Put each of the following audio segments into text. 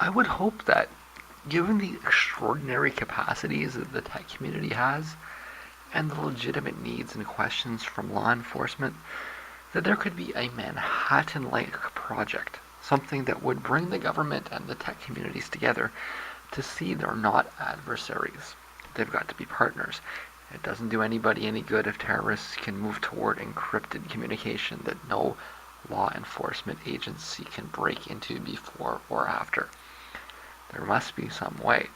I would hope that, given the extraordinary capacities that the tech community has, and the legitimate needs and questions from law enforcement, that there could be a Manhattan-like project, something that would bring the government and the tech communities together to see they're not adversaries. They've got to be partners. It doesn't do anybody any good if terrorists can move toward encrypted communication that no law enforcement agency can break into before or after. There must be some way.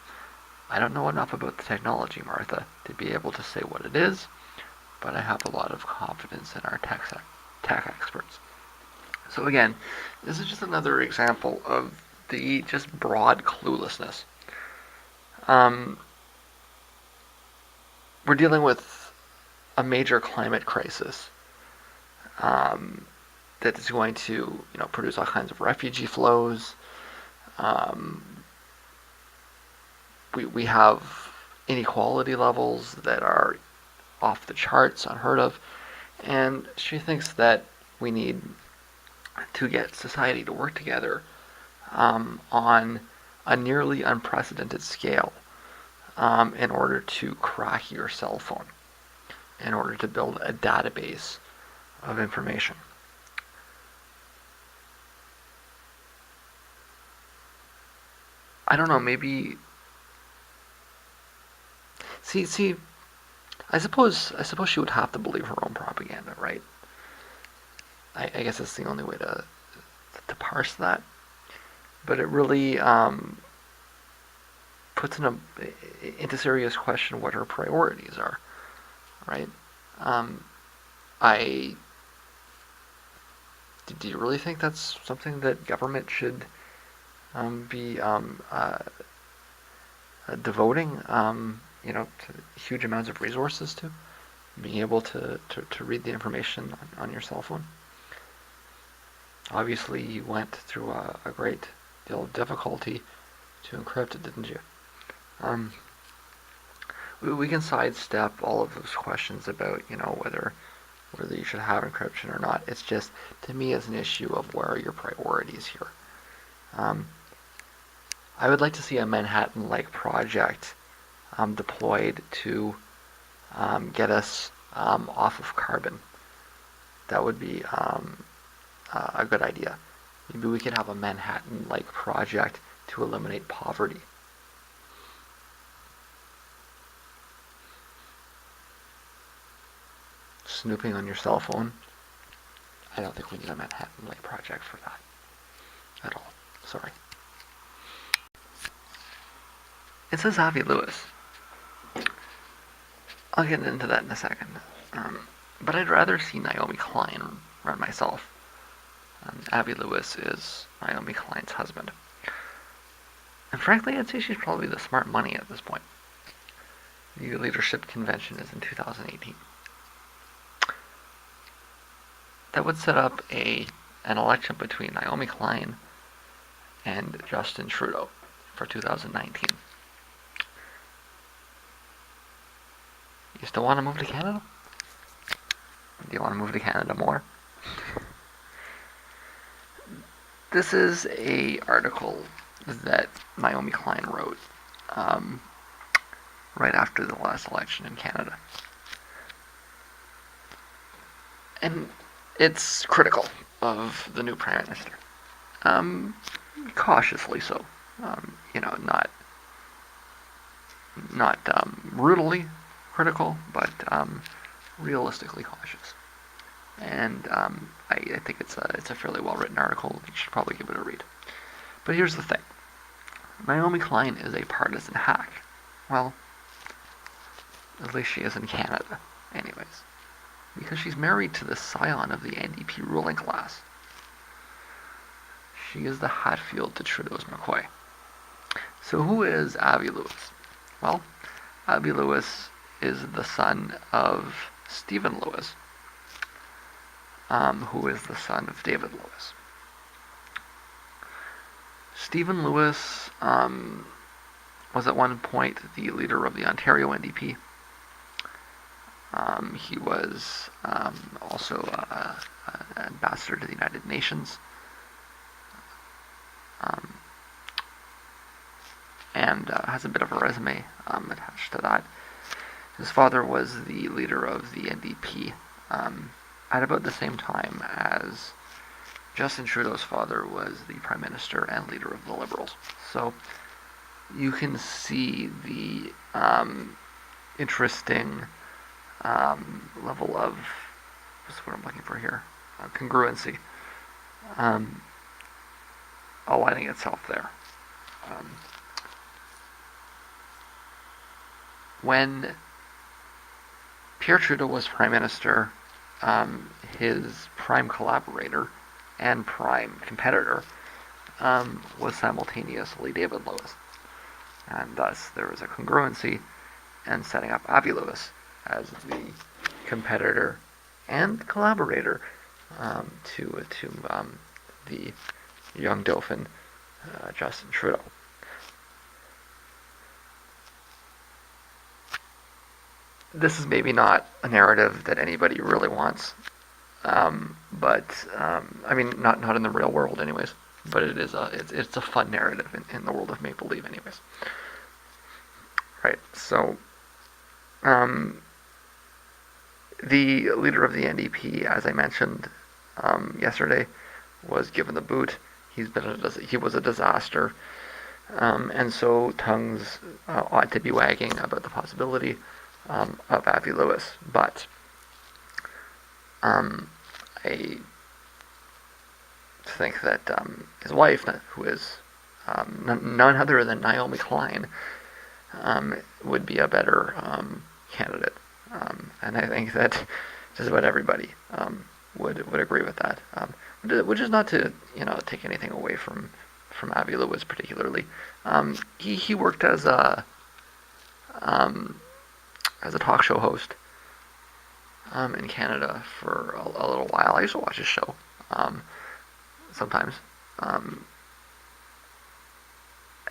I don't know enough about the technology, Martha, to be able to say what it is, but I have a lot of confidence in our tech experts. So again, this is just another example of the just broad cluelessness. We're dealing with a major climate crisis that is going to, produce all kinds of refugee flows. We have inequality levels that are off the charts, unheard of, and she thinks that we need to get society to work together on a nearly unprecedented scale in order to crack your cell phone, in order to build a database of information. I don't know, maybe. See, I suppose she would have to believe her own propaganda, right? I guess that's the only way to parse that. But it really puts into serious question what her priorities are, right? Do you really think that's something that government should be devoting, huge amounts of resources to? Being able to read the information on your cell phone? Obviously, you went through a great deal of difficulty to encrypt it, didn't you? We can sidestep all of those questions about, whether you should have encryption or not. It's just, to me, it's an issue of where are your priorities here. I would like to see a Manhattan-like project deployed to get us off of carbon. That would be a good idea. Maybe we could have a Manhattan-like project to eliminate poverty. Snooping on your cell phone? I don't think we need a Manhattan-like project for that at all. Sorry. It says Avi Lewis. I'll get into that in a second. But I'd rather see Naomi Klein run myself. Avi Lewis is Naomi Klein's husband. And frankly, I'd say she's probably the smart money at this point. The leadership convention is in 2018. That would set up an election between Naomi Klein and Justin Trudeau for 2019. You still want to move to Canada? Do you want to move to Canada more? This is an article that Naomi Klein wrote right after the last election in Canada. And it's critical of the new Prime Minister. Cautiously so. Not brutally critical, but realistically cautious. And I think it's a fairly well-written article. You should probably give it a read. But here's the thing. Naomi Klein is a partisan hack. Well, at least she is in Canada, anyways. Because she's married to the scion of the NDP ruling class. She is the Hatfield to Trudeau's McCoy. So who is Avi Lewis? Well, Avi Lewis is the son of Stephen Lewis, who is the son of David Lewis. Stephen Lewis was at one point the leader of the Ontario NDP. He was also an ambassador to the United Nations. and has a bit of a resume attached to that. His father was the leader of the NDP at about the same time as Justin Trudeau's father was the Prime Minister and leader of the Liberals. So you can see the interesting level of, what's what I'm looking for here, congruency aligning itself there. When Pierre Trudeau was Prime Minister, his prime collaborator and prime competitor was simultaneously David Lewis. And thus there was a congruency in setting up Avi Lewis as the competitor and collaborator to the young Dauphin, Justin Trudeau. This is maybe not a narrative that anybody really wants, but I mean, not in the real world, anyways. But it's a fun narrative in the world of make believe, anyways. Right. So, the leader of the NDP, as I mentioned yesterday, was given the boot. He was a disaster, and so tongues ought to be wagging about the possibility of Avi Lewis, but I think that his wife, who is none other than Naomi Klein, would be a better candidate, and I think that just about everybody would agree with that. Which is not to take anything away from Avi Lewis particularly. He worked as a talk show host in Canada for a little while. I used to watch his show sometimes. I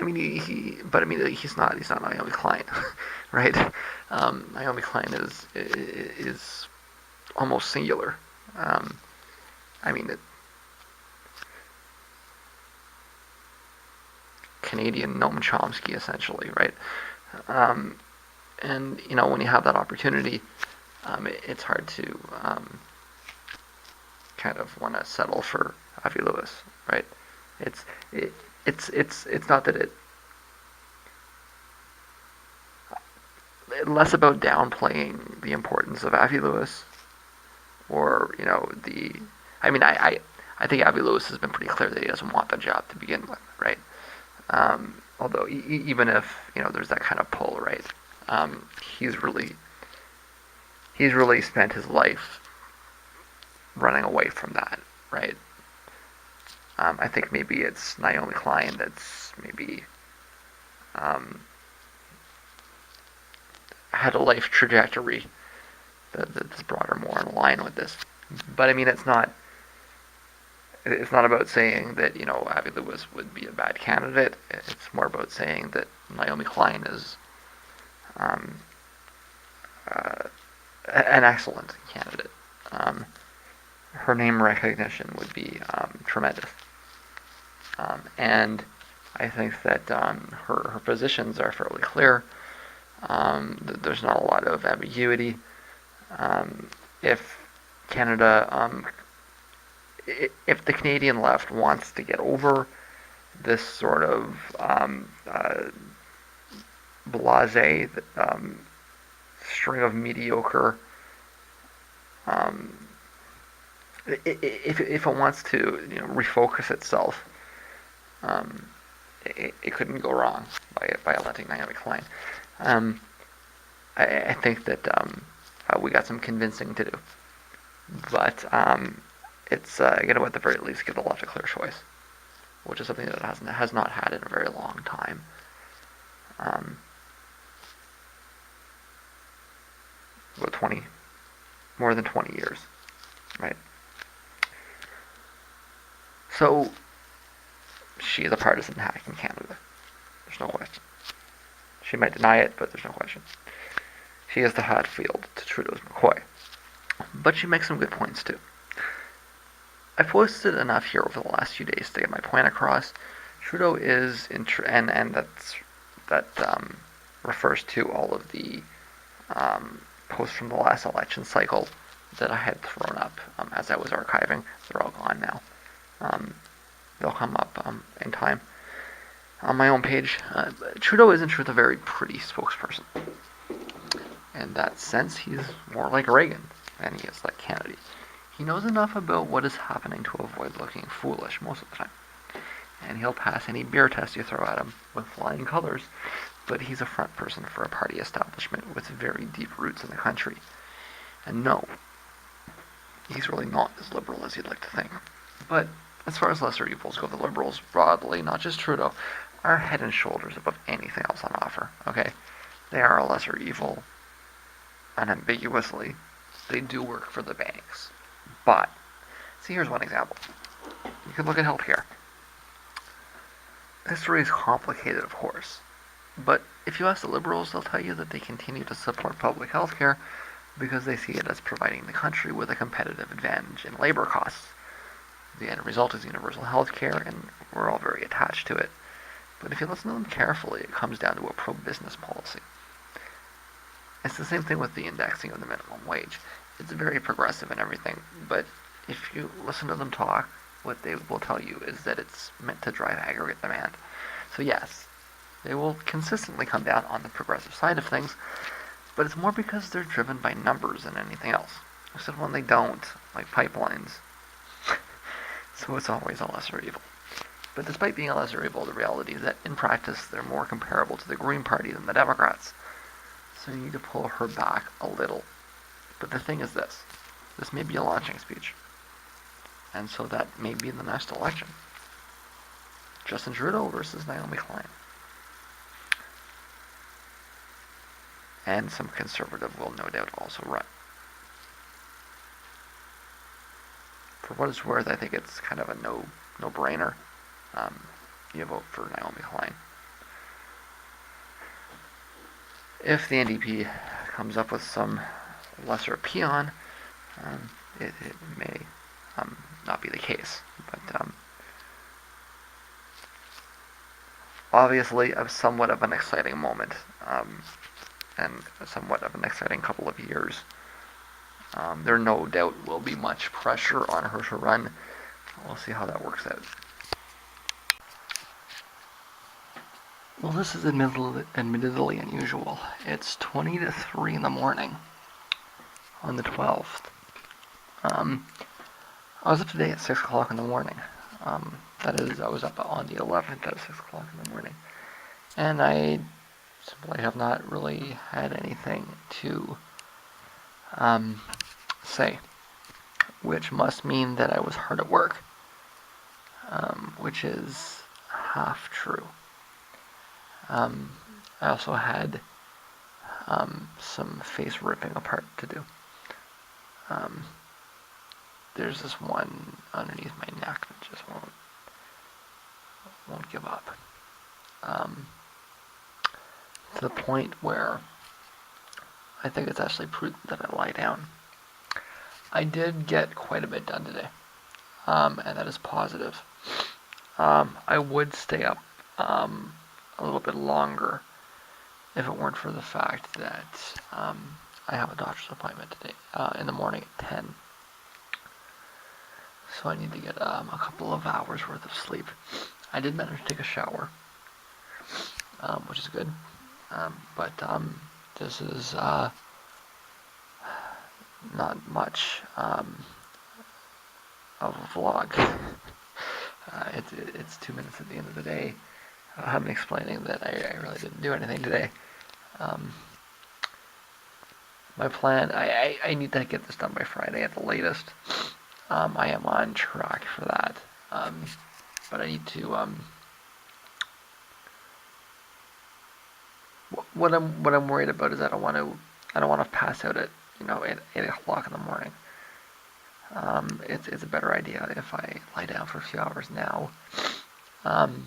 mean, he's not Naomi Klein, right? Naomi Klein is almost singular. I mean, Canadian Noam Chomsky, essentially, right? And when you have that opportunity, it's hard to kind of want to settle for Avi Lewis, right? It's not that less about downplaying the importance of Avi Lewis, or I think Avi Lewis has been pretty clear that he doesn't want the job to begin with, right? Although even if there's that kind of pull, right? He's really spent his life running away from that, right? I think maybe it's Naomi Klein that's maybe had a life trajectory that's brought her more in line with this. But I mean, it's not about saying that Avi Lewis would be a bad candidate. It's more about saying that Naomi Klein is an excellent candidate. Her name recognition would be tremendous, and I think that her positions are fairly clear. There's not a lot of ambiguity. If Canada, if the Canadian left wants to get over this sort of blasé string of mediocre, if it wants to refocus itself, it couldn't go wrong by electing Naomi Klein. I think that we got some convincing to do, but it's going to at the very least give the left a clear choice, which is something that it has not had in a very long time. About more than 20 years, right? So she is a partisan hack in Canada. There's no question. She might deny it, but there's no question. She is the Hatfield to Trudeau's McCoy. But she makes some good points too. I've posted enough here over the last few days to get my point across. Trudeau is, and that's that refers to all of the posts from the last election cycle that I had thrown up as I was archiving. They're all gone now. They'll come up in time on my own page. Trudeau is in truth a very pretty spokesperson. In that sense, he's more like Reagan than he is like Kennedy. He knows enough about what is happening to avoid looking foolish most of the time. And he'll pass any beer test you throw at him with flying colors, but he's a front person for a party establishment with very deep roots in the country. And no, he's really not as liberal as you'd like to think. But as far as lesser evils go, the Liberals broadly, not just Trudeau, are head and shoulders above anything else on offer, okay? They are a lesser evil, unambiguously. They do work for the banks. But, see, here's one example. You can look at healthcare. History is complicated, of course. But if you ask the Liberals, they'll tell you that they continue to support public healthcare because they see it as providing the country with a competitive advantage in labor costs. The end result is universal healthcare, and we're all very attached to it. But if you listen to them carefully, it comes down to a pro-business policy. It's the same thing with the indexing of the minimum wage. It's very progressive and everything, but if you listen to them talk, what they will tell you is that it's meant to drive aggregate demand. So yes, they will consistently come down on the progressive side of things, but it's more because they're driven by numbers than anything else. Except when they don't, like pipelines. So it's always a lesser evil. But despite being a lesser evil, the reality is that in practice they're more comparable to the Green Party than the Democrats. So you need to pull her back a little. But the thing is this. This may be a launching speech. And so that may be the next election. Justin Trudeau versus Naomi Klein. And some conservative will no doubt also run. For what it's worth, I think it's kind of a no-brainer. You vote for Naomi Klein. If the NDP comes up with some lesser peon, it may not be the case. But obviously, somewhat of an exciting moment, and somewhat of an exciting couple of years. There no doubt will be much pressure on her to run. We'll see how that works out. Well, this is admittedly unusual. It's 20 to 3 in the morning on the 12th. I was up today at 6 o'clock in the morning. That is, I was up on the 11th at 6 o'clock in the morning. And I simply have not really had anything to say, which must mean that I was hard at work, which is half true. I also had some face ripping apart to do. There's this one underneath my neck that just won't give up. To the point where I think it's actually prudent that I lie down. I did get quite a bit done today, and that is positive. I would stay up a little bit longer if it weren't for the fact that I have a doctor's appointment today in the morning at 10. So I need to get a couple of hours worth of sleep. I did manage to take a shower, which is good. But this is not much of a vlog. It's 2 minutes at the end of the day. I'm explaining that I really didn't do anything today. My plan, I need to get this done by Friday at the latest. I am on track for that. But I need to, what I'm worried about is I don't want to pass out at 8 o'clock in the morning. It's a better idea if I lie down for a few hours now, and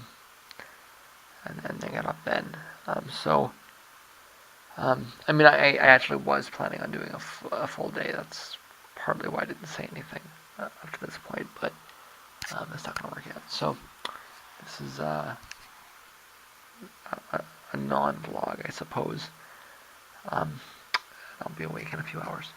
then get up then. I mean, I actually was planning on doing a full day. That's partly why I didn't say anything up to this point, but it's not going to work out. So this is non-vlog, I suppose. I'll be awake in a few hours.